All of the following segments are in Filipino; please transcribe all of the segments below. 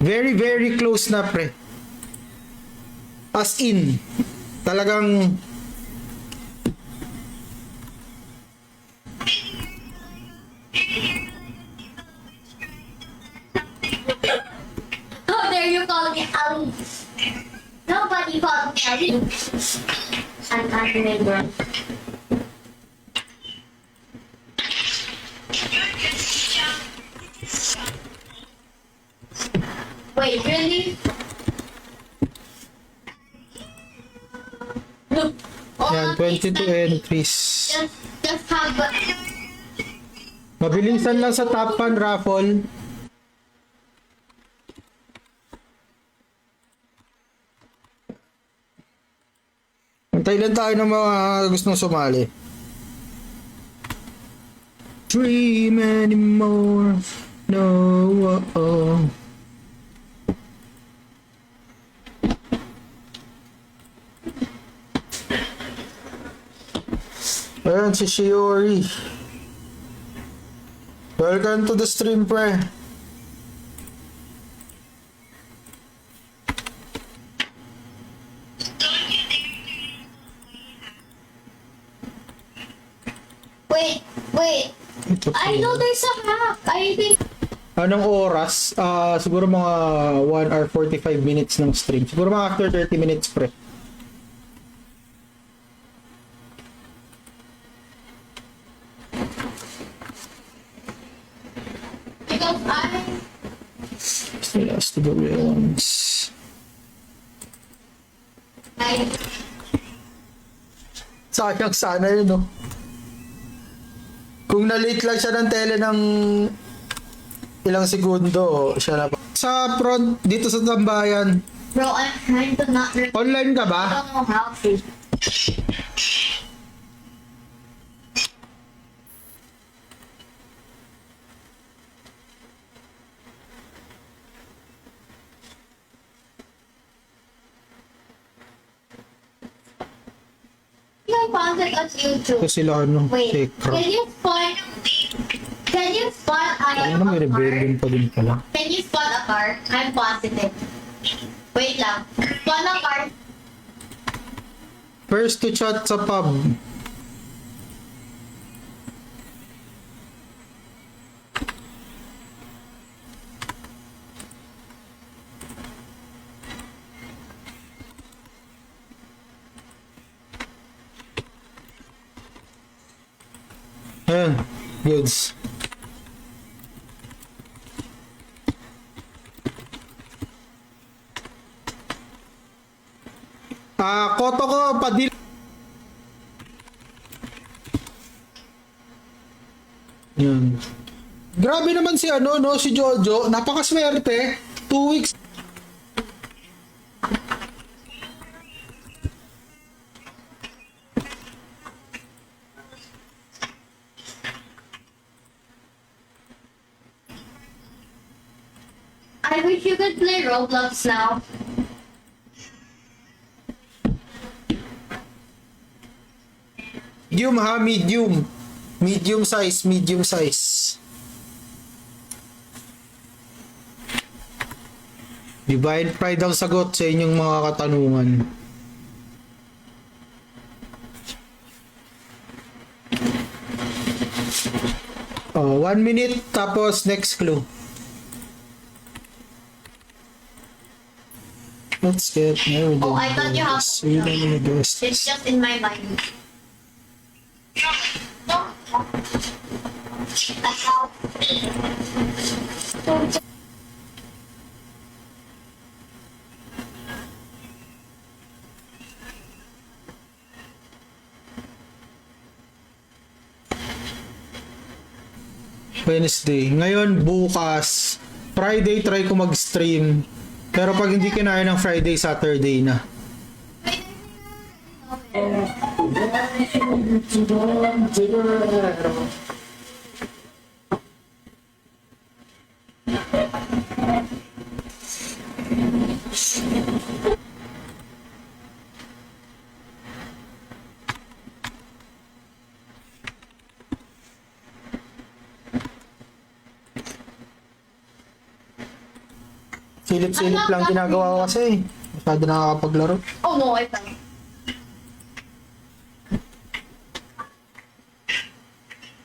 Very, very close na, pre. As in, talagang How dare you call me Ali? Nobody called me Ali. I'm not a neighbor. Wait, really? Look, all yan, of these 22 men entries. just have a... Mabilisan lang sa top 1 raffle. Antay lang tayo ng mga gustong sumali. Dream anymore. No. Oh. Ayan si Shiori. Welcome to the stream, pre. Wait. Ito po. I know there's a map. I think... Anong oras? Siguro mga 1 hour 45 minutes ng stream. Siguro mga after 30 minutes, pre. Because Still has to go once. Sayang sana yun, no? Kung na-late lang siya ng tele ng ilang segundo, siya na pa. Sa front, dito sa tambayan. Bro, I'm trying to not remember. Online ka I ba? don't know how to. I found it on YouTube. Ito sila, ano, Wait, Tekra. can you spot Ano, may a car? rebellion pa din pala. Can you spot a car? I'm positive. Wait lang. Spot a car. First to chat sa pub. Ayan, goods. Koto ko, padil. Yan. Grabe naman si ano, no, si Jojo. Napakaswerte. 2 weeks. I wish you could play Roblox now. Medium ha, medium. Medium size, medium size. Divine Pride ang sagot sa inyong mga katanungan. Oh, 1 minute tapos next clue. Let's get married. Oh, I thought you have- We don't need this. It's just in my mind. Wednesday. Ngayon, bukas. Friday, try ko mag-stream. Pero pag hindi kinaya ng Friday, Saturday na. Silip-silip lang ginagawa ko kasi. Masyado nakakapaglaro. Oh no, I fell.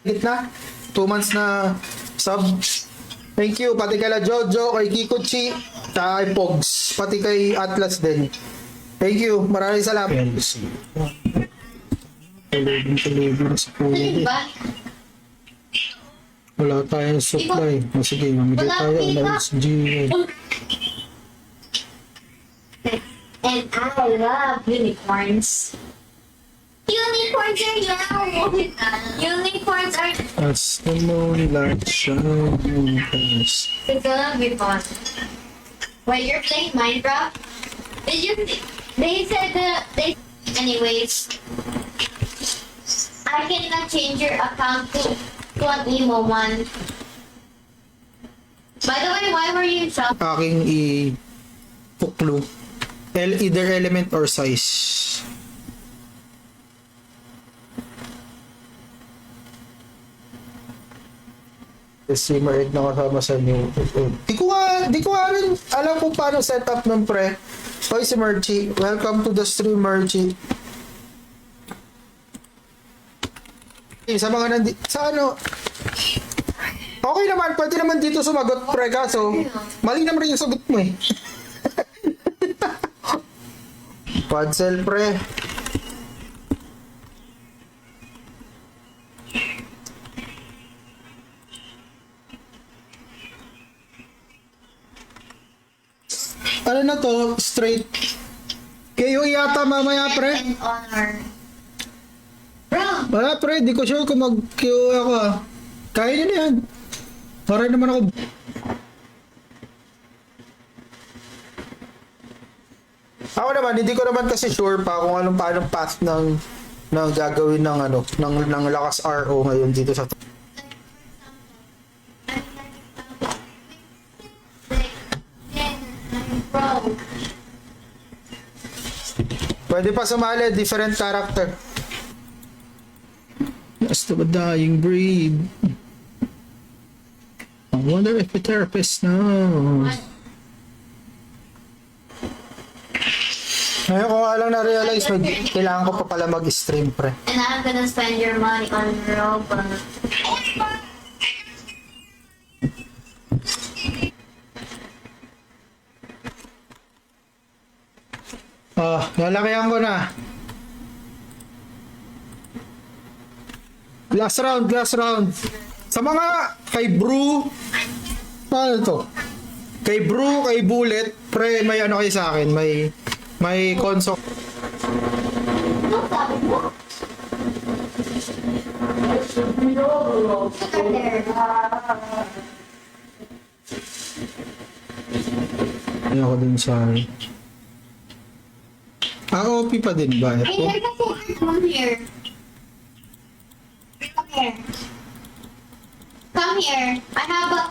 Gitna. 2 months na sub. Thank you. Pati kay La Jojo, kay Kikuchi, kay Pogs. Pati kay Atlas din. Thank you. Maraming salamat. Tulogin na sa Ano pulo. ba? Wala tayong supply. O sige, mamigay tayo. LSG. And I love unicorns. Unicorns are yellow. Unicorns are... As the moonlight shines. It's gonna be fun. When you're playing Minecraft, did you... They said that they... Anyways, I cannot change your account to an emo one. By the way, why were you shocked? Aking i-puklo. Either element or size. Streamer egg na kasama sa new. Di ko nga rin alam kung paano setup ng pre. Hoy si Merchie, welcome to the stream Merchie. Sa mga sa ano, okay naman, pwede naman dito sumagot pre, kaso mali naman rin yung sagot mo eh. Padsel pre. Ano na to? Straight. Kayo yata mamaya pre. And honor. Bro! Wala pre, di ko sure kung mag-QA ako ah. Kaya nyo na yan. Para naman ako. Ako naman, hindi ko naman kasi sure pa kung anong paano path ng gagawin ng ano, ng lakas RO ngayon dito sa Bro! pwede pa sumali, different character. Last of a dying breed. I wonder if the therapist knows. Ngayon ko nga lang na-realize, kailangan ko pa pala mag-stream, pre. And I'm gonna spend your money on Robux. Nalakihan ko na. Last round. Sa mga kay Brew, paano to? Kay Brew, kay Bullet, pre, may ano kayo sa akin, may console. No, sabi mo. Look at there. Ayoko din sa OP pa din ba? Hey, Ito? there's a phone. Come here. Come here. Come here. I have...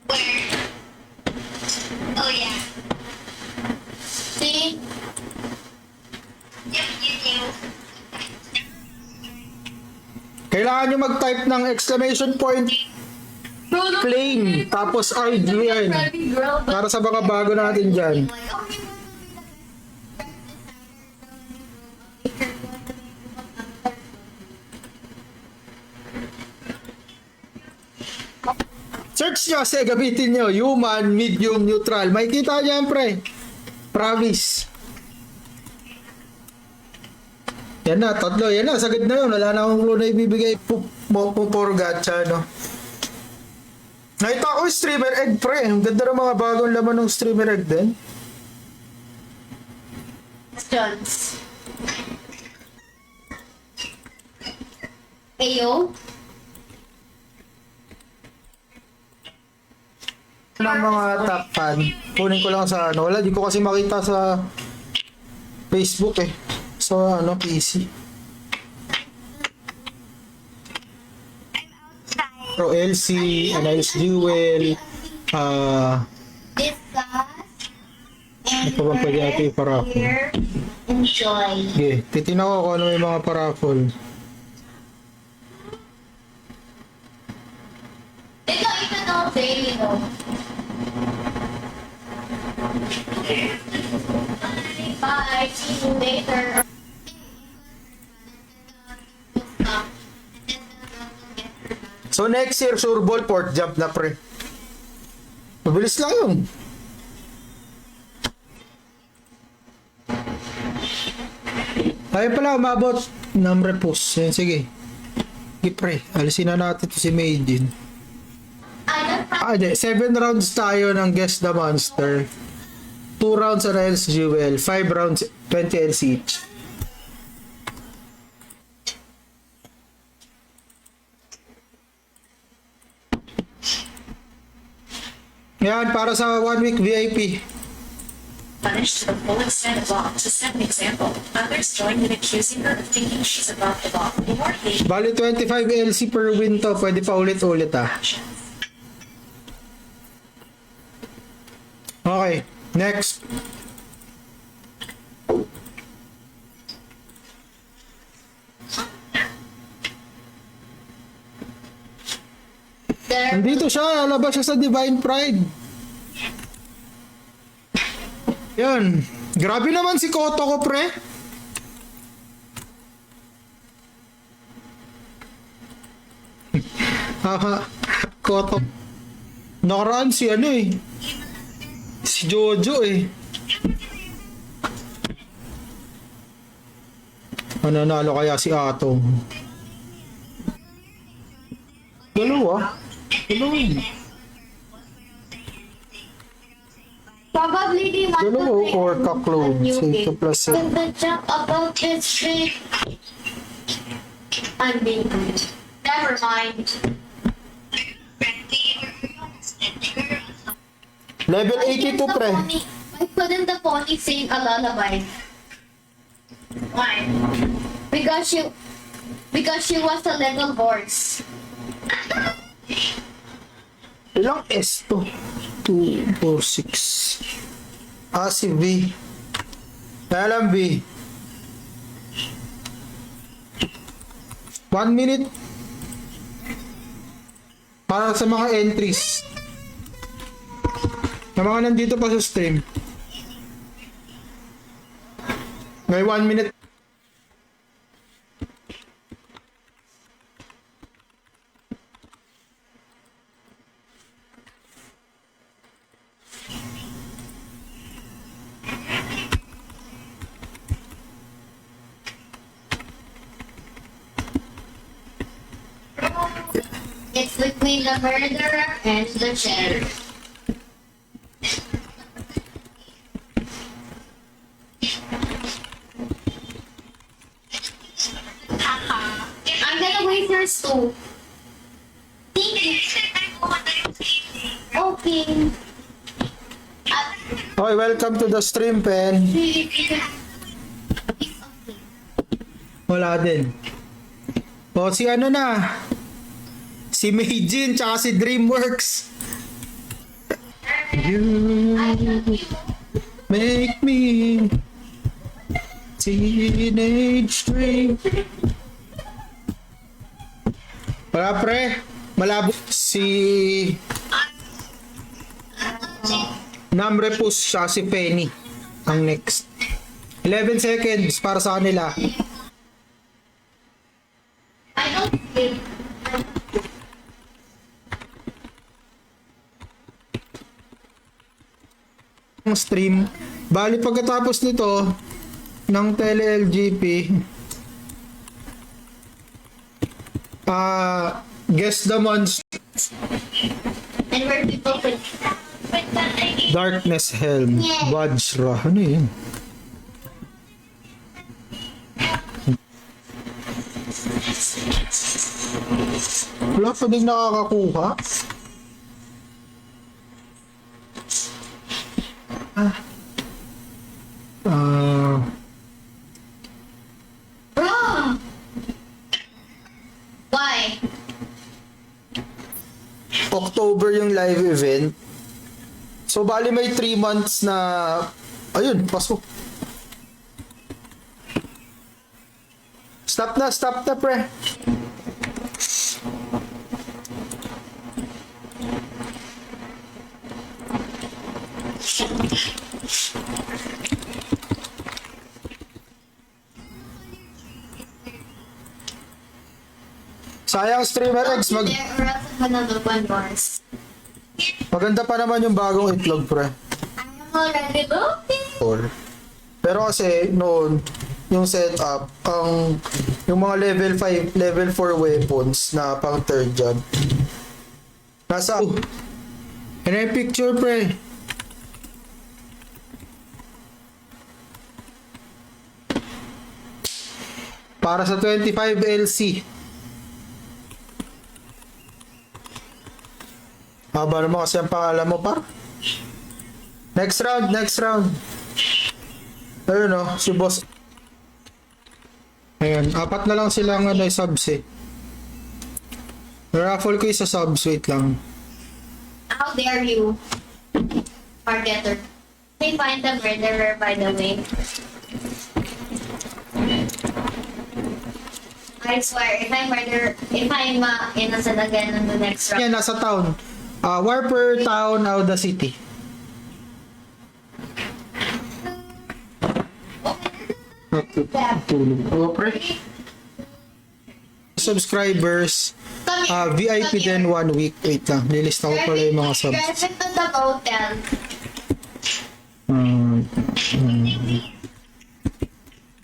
Where? Oh, yeah. See? Yep, you knew. Kailangan nyo mag-type ng exclamation point flame, tapos RGN. Para sa mga bago natin dyan. Search nyo kasi gamitin nyo human, medium, neutral. Makikita nyo yan pre. Promise. Yan na, tatlo. Yan na, sagad na yun. Wala na akong clue na ibibigay. Pupor gacha, no? Nakita ko yung streamer egg, pre. Ang ganda ng mga bagong laman ng streamer egg din. Questions. Ayo? Ng mga top fan. Kunin ko lang sa ano. Wala, di ko kasi makita sa Facebook eh. So, ano, PC. Pro LC, Analyst Jewel, Discuss. ano pa ba pwede natin i-paraffle? Here. Enjoy. Okay, titignan ko kung ano may mga paraffle. They don't even know daily though. Bye. See you later. So next year, sure ball, port jump na pre. Mabilis lang yun. Tayo pala umabot ng repos. Yan, sige. Sige pre, alisin na natin to si Maiden. Di. 7 rounds tayo ng Guess the Monster. 2 rounds on Else Jewel. 5 rounds, 20 else each. Yan, para sa 1 week VIP. Punished to the full extent of all. To set an example, others join in accusing her of thinking she's above the law. The more they Bali 25 LC per win to. Pwede pa ulit-ulit ah. actions. Okay, next. There. Nandito siya, lalabas siya sa Divine Pride. Yan. Grabe naman si Koto ko, pre. Haha, Koto. Nakaraan si ano eh. Si Jojo eh. Mananalo kaya si Atong? Dalawa? Dalawa yun. Probably they want Dalawa to play or a ka-clone. new Say game. ka plus When the jump about this tree. Never mind. Level Why 82 couldn't the pre. pony- Why couldn't the pony sing a lullaby? Why? Because she was a little horse. Ilang S to? 2, 4, 6. Ah, si V. Kaya lang V. 1 minute. Para sa mga entries. Na mga nandito pa sa stream. May 1 minute. It's between the murderer and the sheriff. I'm gonna wait yours too. Okay. Okay, welcome to the stream, Pen. Wala din. O, si ano na? Si Meijin, tsaka si Dreamworks. You make me teenage dream. Wala pre, malabo. Si Namrepus siya, si Penny ang next. 11 seconds para sa kanila. I don't think. Ang stream. Bali pagkatapos nito ng tele-LGP, guess the months. And where people could. Darkness Helm, Vajra, ano yun? Wala pa din nakakakuha. Bro! Why? October yung live event. So bali may 3 months na ayun, pasok. Stop na pre. Sayang streamer X, There or else I'm gonna look on Mars. maganda pa naman yung bagong itlog, pre. I'm already looking. Pero kasi noon, yung setup, yung mga level 5, level 4 weapons na pang third job. Nasa, and I picture, pre. Para sa 25 LC. Haba naman kasi ang pangalan mo, par. Next round, next round. Ayun o, si boss. Ayun, 4 na lang silang subs eh. Raffle ko isa subs, wait lang. How dare you, Marketer. They find the murderer, by the way. I swear, if I'm innocent again in the next round. Yan, nasa town. Warper town, Auda City. Tulog ko, pre. Subscribers, VIP din 1 week. Wait lang, nilista ko pala yung mga subs. Drive into the hotel.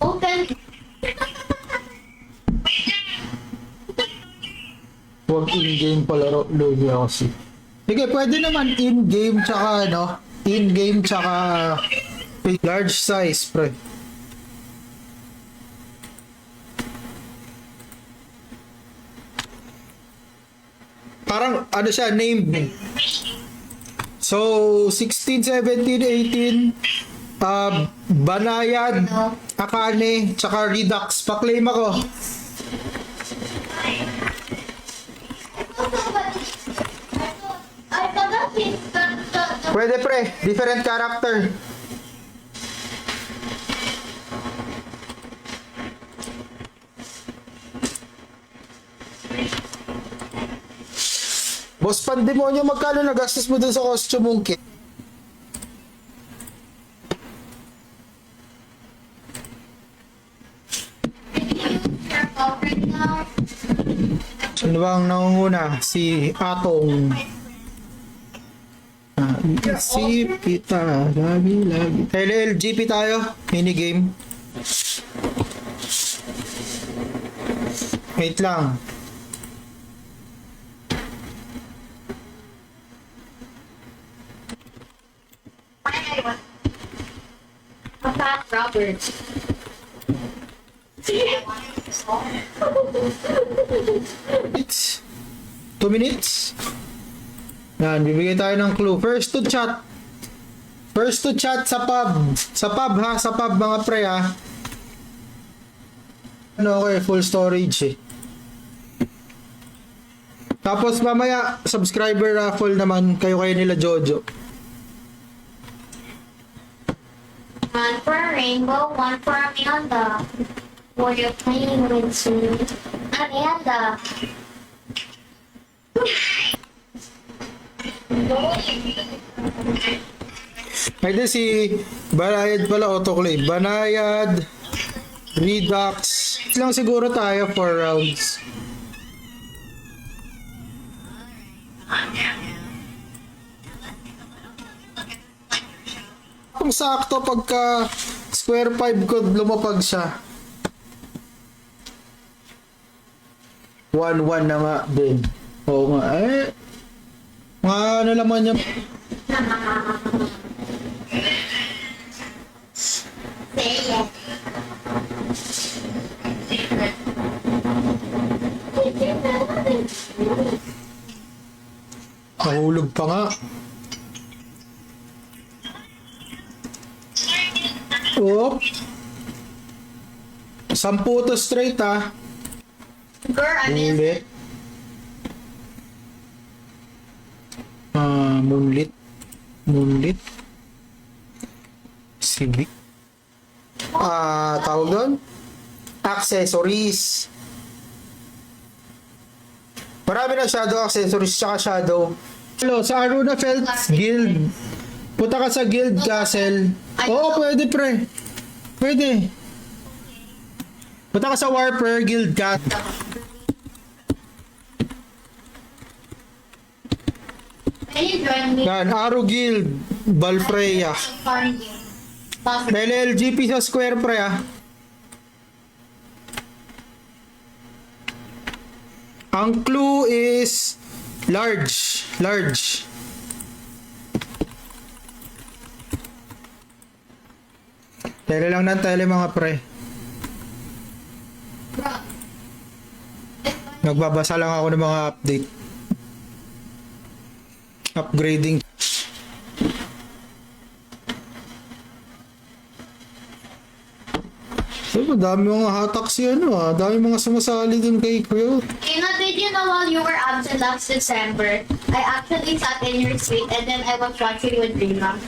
Hotel. Huwag in-game palaro, lugi ako si. Sige, pwede naman in-game tsaka in-game tsaka large size, pre. Parang siya, named eh. So, 16, 17, 18, Banayad, Akane, tsaka Redux. Pa-claim ako. I forgot the Pwede, pre. Different character. Boss Pandemonyo, magkano nagastos mo dun sa costume mong kit? right now. Sino ba ang nangunguna? Si Atong. Isip kita, lagi. LLGP tayo, minigame. Wait lang. A fat Robert. It's 2 minutes. Yan, bibigay tayo ng clue. First to chat. First to chat sa pub. Sa pub ha, sa pub mga pre ha. Okay, full storage eh. Tapos mamaya, subscriber raffle naman kayo nila Jojo. One for a rainbow, one for Amanda. Were you playing with me? Amanda. Ay di si Banayad pala autoclave. Banayad, Redux. Lang siguro tayo 4 rounds. Kung sakto pagka square 5 ko lumapag siya. 1-1 na nga din. Oo nga eh. Mga ano naman yung Say yes. nahulog pa nga. Oh. 10 to straight ah. Girl, I mean, Moonlit. Moonlit. Moonlit. Civic. Tawag doon? Accessories. Marami na shadow accessories tsaka shadow. Hello, sa Aruna Felt's Guild Punta ka sa Guild Castle. Oo, pwede pre. Pwede. Punta ka sa Warper Guild Castle. Can you join me? Yan, Arrow Guild. Balfreya. Farm game. Buffer. LLGP sa Square pre ah. Ang clue is large. Large. Tele lang ng tele mga pre. Bro. Nagbabasa lang ako ng mga update. Upgrading. So, dami mga hatak si ano ah. Dami mga sumasali dun kay Kuya. Ina, did you know while you were absent last December, I actually sat in your suite and then I was watching with Rina.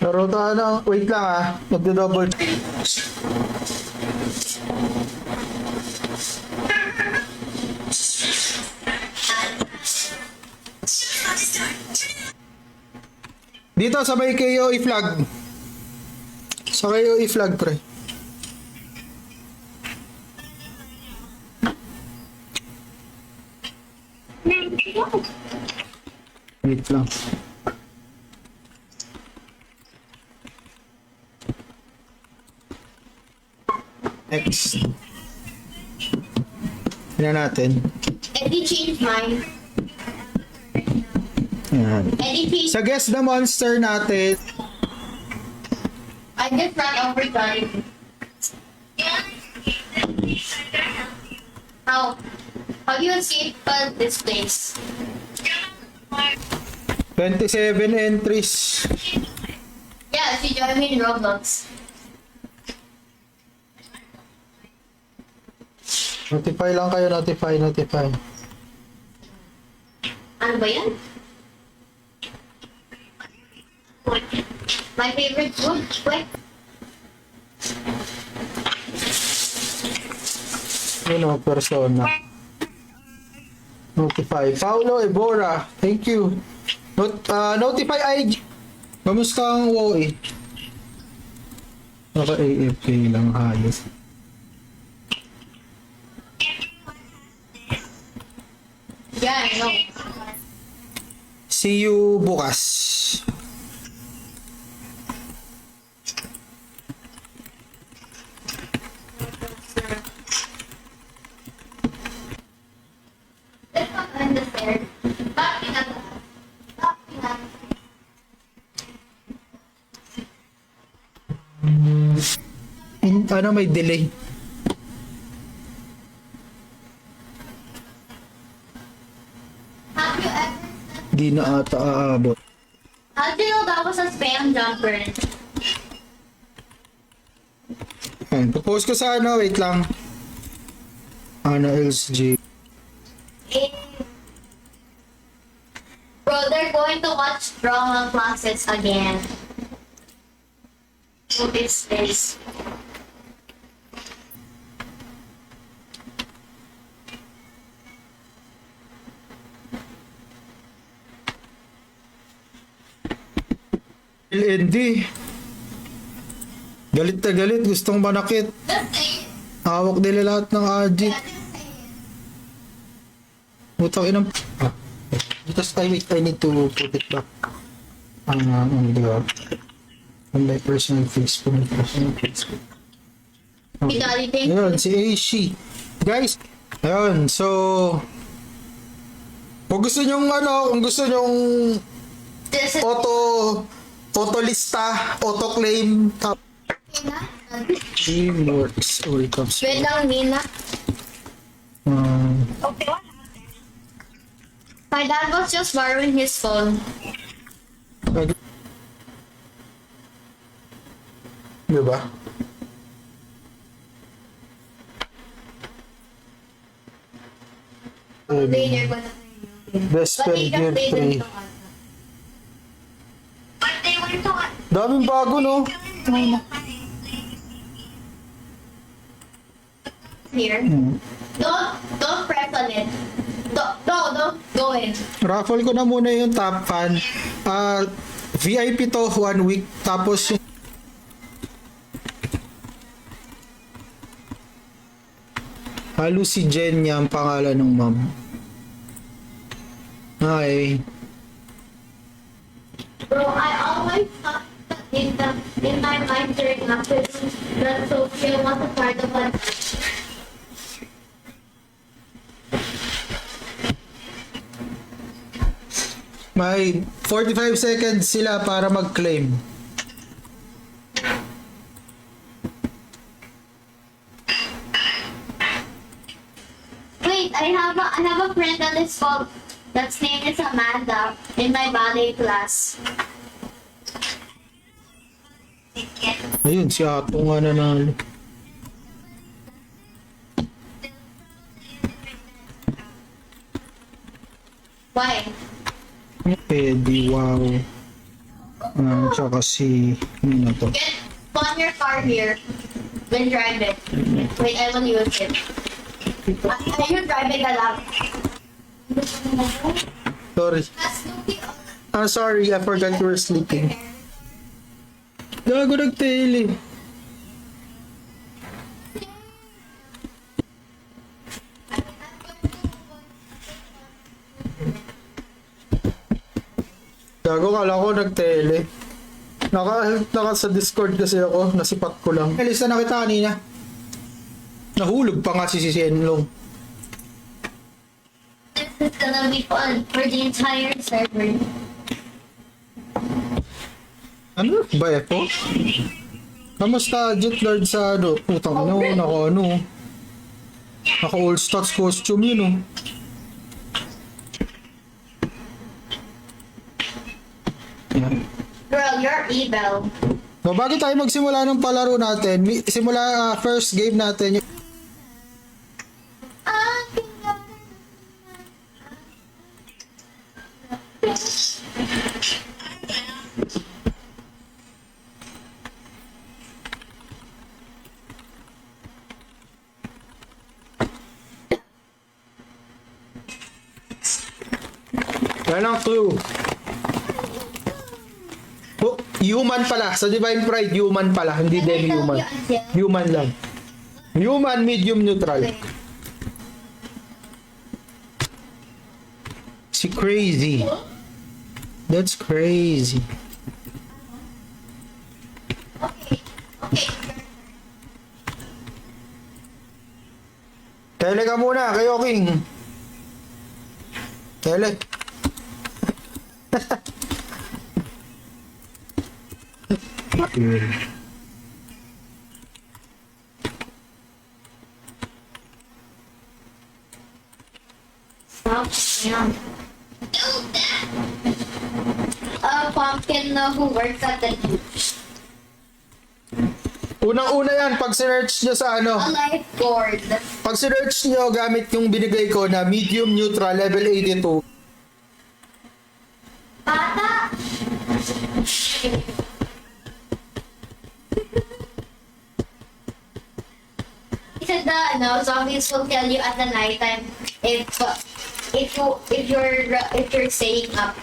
Laro tayo ng... Wait lang ah. Magdo-double. Dito sabay kayo i-flag. Sa kayo i-flag pre. Wait lang. Next. Tignan natin. Eddie changed mine. Yan. Eddie changed. Sa guess the monster natin, I just ran over Johnny. How do you escape this place? 27 entries. Yeah, she joined me in Roblox. Notify lang kayo, notify. Ano ba yan? My favorite food? Wait. Yun o, persona. Notify. Paulo Ebora, thank you. Notify IG. Kamusta ang WoE? Naka-AFK lang halos. Yeah, I know. See you bukas. Let's not end the stairs. Bakit na? Bakit na? Ano may delay? Have you ever... Di na ata aabot. How do you know that was a spam jumper? Ayun, post ko sa ano, wait lang. Ano else, G? Eh. Bro, they're going to watch drama classes again. What is this? LND. Galit na galit, gustong manakit. Just say it. Hawak nila lahat ng adjit. Butang inang... Because I need to put it back. On my personal Facebook. You got it, eh? Ayun, si Aishi. Guys, ayun, so... Kung gusto nyong kung gusto nyong This is... auto-lista, auto-claim, top Nina? teamworks, or it comes Wait lang, Nina. Okay. My dad was just borrowing his phone. diba? Later ko na. Best But friend they just gear played 3. them to us. But they were to us. Daming bago, no? Here. Don't press on it. Don't Go in. Raffle ko na muna yung top fan. VIP to 1 week. Tapos yung Lucy Jen niya ang pangalan ng mom. Hi. Bro, I always thought that in my mind during baptism that Sophia was a part of it. May 45 seconds sila para mag-claim. Wait, I have a friend on this phone that's name is Amanda in my ballet class. Ayun, si Ato nga nanalo. Why? Eddie, wow. Tsaka si... Ano na to? Get on your car here. Then drive it. Wait, I will use it. Are you driving a lot? Sorry. Sorry, I forgot you were sleeping. Gago nag-tail eh. Gago, kala ko nag-tele. Naka sa Discord kasi ako, nasipat ko lang. Elisa na kita kanina. Nahulog pa nga si Sienlong. This is gonna be fun for the entire server. Ano ba ito? Kamusta Jet Lord sa ano? Putang ino, naka all stats costume yun oh. Yan. Girl, you're evil. So, bago tayo magsimula ng palaro natin, simula first game natin. Yan ang clue. Oh, human pala. Sa Divine Pride, human pala. Hindi demi-human. Human lang. Human, medium, neutral. Si crazy. That's crazy. Okay. Okay. Tele ka muna, kayo King. Tele. Stop. Yeah. Pumpkin who works at the Unang-una yan, pag sinearch nyo sa ano, a lifeguard. pag sinearch nyo gamit yung binigay ko na medium, neutral, level 82. Bata. He said that zombies will tell you at the nighttime if you're staying up.